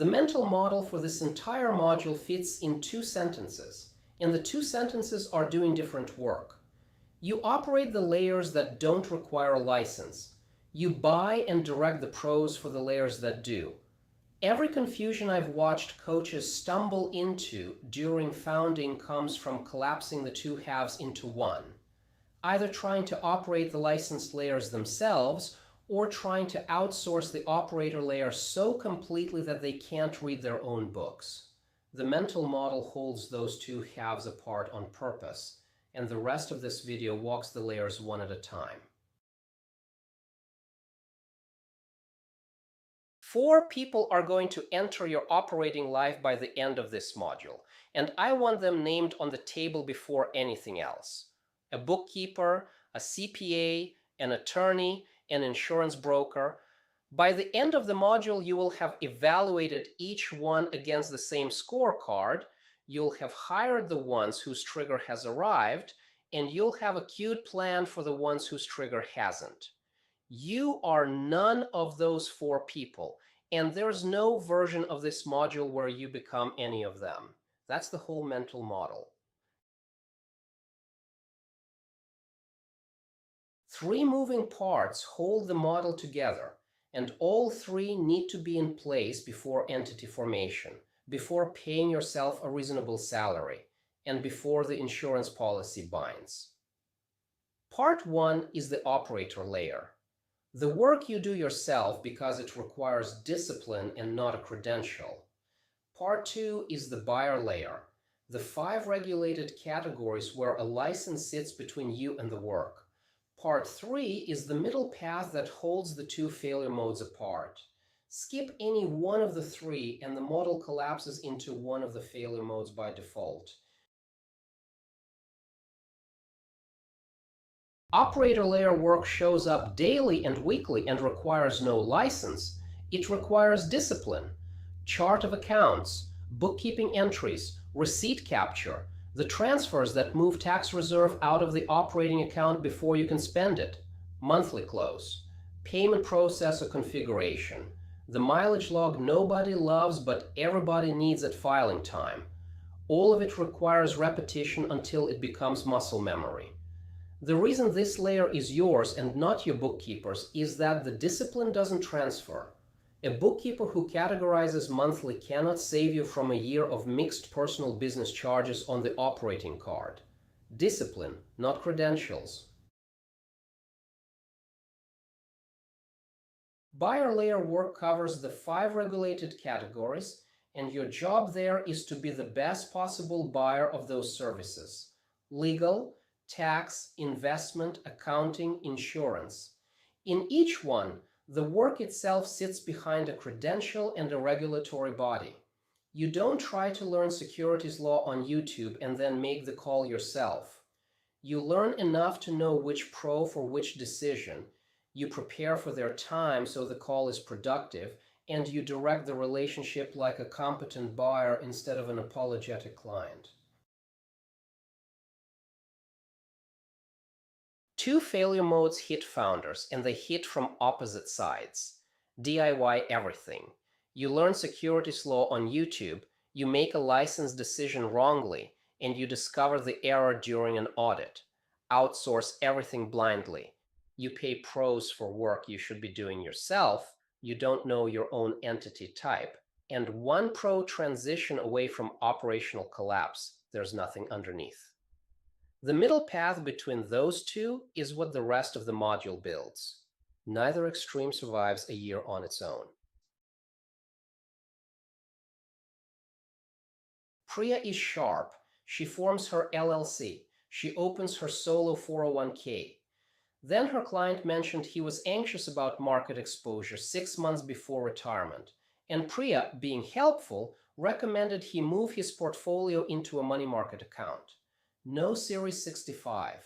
The mental model for this entire module fits in 2 sentences, and the 2 sentences are doing different work. You operate the layers that don't require a license. You buy and direct the pros for the layers that do. Every confusion I've watched coaches stumble into during founding comes from collapsing the two halves into one, either trying to operate the licensed layers themselves or trying to outsource the operator layer so completely that they can't read their own books. The mental model holds those two halves apart on purpose, and the rest of this video walks the layers one at a time. 4 people are going to enter your operating life by the end of this module, and I want them named on the table before anything else. A bookkeeper, a CPA, an attorney, an insurance broker. By the end of the module, you will have evaluated each one against the same scorecard, you'll have hired the ones whose trigger has arrived, and you'll have a queued plan for the ones whose trigger hasn't. You are none of those 4 people, and there's no version of this module where you become any of them. That's the whole mental model. 3 moving parts hold the model together, and all 3 need to be in place before entity formation, before paying yourself a reasonable salary, and before the insurance policy binds. Part 1 is the operator layer. The work you do yourself because it requires discipline and not a credential. Part 2 is the buyer layer, the 5 regulated categories where a license sits between you and the work. Part 3 is the middle path that holds the 2 failure modes apart. Skip any one of the 3 and the model collapses into one of the failure modes by default. Operator layer work shows up daily and weekly and requires no license. It requires discipline, chart of accounts, bookkeeping entries, receipt capture, the transfers that move tax reserve out of the operating account before you can spend it, monthly close, payment processor configuration, the mileage log nobody loves but everybody needs at filing time. All of it requires repetition until it becomes muscle memory. The reason this layer is yours and not your bookkeeper's is that the discipline doesn't transfer. A bookkeeper who categorizes monthly cannot save you from a year of mixed personal business charges on the operating card. Discipline, not credentials. Buyer layer work covers the 5 regulated categories, and your job there is to be the best possible buyer of those services: legal, tax, investment, accounting, insurance. In each one, the work itself sits behind a credential and a regulatory body. You don't try to learn securities law on YouTube and then make the call yourself. You learn enough to know which pro for which decision. You prepare for their time so the call is productive, and you direct the relationship like a competent buyer instead of an apologetic client. 2 failure modes hit founders, and they hit from opposite sides. DIY everything. You learn securities law on YouTube, you make a license decision wrongly, and you discover the error during an audit. Outsource everything blindly. You pay pros for work you should be doing yourself, you don't know your own entity type, and one pro transition away from operational collapse, there's nothing underneath. The middle path between those 2 is what the rest of the module builds. Neither extreme survives a year on its own. Priya is sharp. She forms her LLC. She opens her solo 401k. Then her client mentioned he was anxious about market exposure 6 months before retirement, and Priya, being helpful, recommended he move his portfolio into a money market account. No Series 65,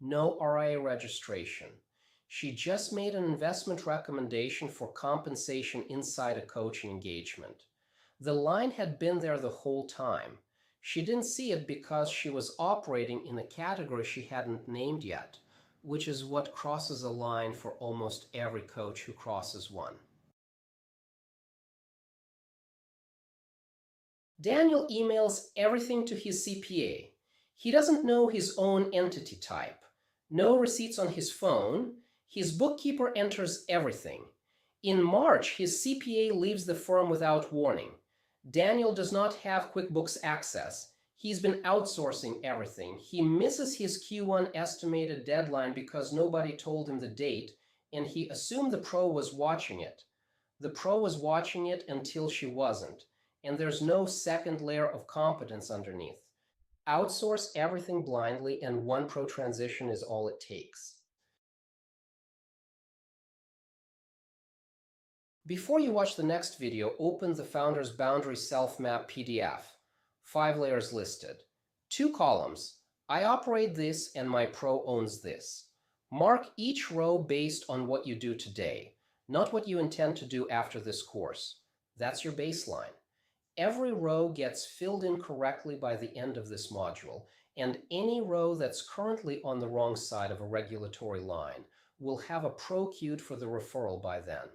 no RIA registration. She just made an investment recommendation for compensation inside a coaching engagement. The line had been there the whole time. She didn't see it because she was operating in a category she hadn't named yet, which is what crosses a line for almost every coach who crosses one. Daniel emails everything to his CPA. He doesn't know his own entity type. No receipts on his phone. His bookkeeper enters everything. In March, his CPA leaves the firm without warning. Daniel does not have QuickBooks access. He's been outsourcing everything. He misses his Q1 estimated deadline because nobody told him the date, and he assumed the pro was watching it. The pro was watching it until she wasn't, and there's no second layer of competence underneath. Outsource everything blindly, and one pro transition is all it takes. Before you watch the next video, open the Founder's Boundary Self-Map PDF. 5 layers listed. 2 columns. I operate this and my pro owns this. Mark each row based on what you do today, not what you intend to do after this course. That's your baseline. Every row gets filled in correctly by the end of this module, and any row that's currently on the wrong side of a regulatory line will have a pro queued for the referral by then.